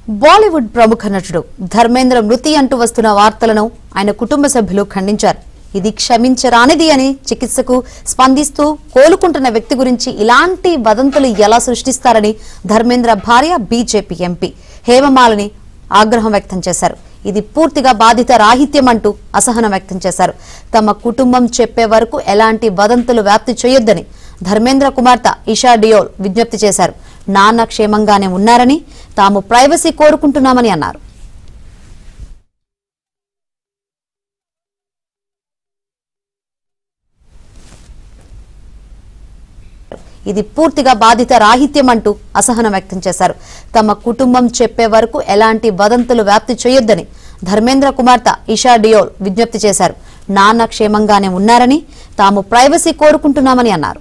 బాలీవుడ్ ప్రముఖ నటుడు ధర్మేంద్ర మృతి అంటూ వస్తున్న వార్తలను ఆయన కుటుంబ సభ్యులు ఖండించారు. ఇది క్షమించరానిది అని చికిత్సకు స్పందిస్తూ కోలుకుంటున్న వ్యక్తి గురించి ఇలాంటి వదంతులు ఎలా సృష్టిస్తారని ధర్మేంద్ర భార్య బీజేపీ ఎంపీ హేమమాలిని ఆగ్రహం వ్యక్తం చేశారు. ఇది పూర్తిగా బాధిత రాహిత్యం అంటూ అసహనం వ్యక్తం చేశారు. తమ కుటుంబం చెప్పే వరకు ఎలాంటి వదంతులు వ్యాప్తి చేయొద్దని ధర్మేంద్ర కుమార్తె ఇషా డియోల్ విజ్ఞప్తి చేశారు. నాన్న క్షేమంగానే ఉన్నారని తాము ప్రైవసీ కోరుకుంటున్నామని అన్నారు. ఇది పూర్తిగా బాధిత రాహిత్యం అంటూ అసహనం వ్యక్తం చేశారు. తమ కుటుంబం చెప్పే వరకు ఎలాంటి వదంతులు వ్యాప్తి చేయొద్దని ధర్మేంద్ర కుమార్తె ఇషా డియోల్ విజ్ఞప్తి చేశారు. నాన్న క్షేమంగానే ఉన్నారని తాము ప్రైవసీ కోరుకుంటున్నామని అన్నారు.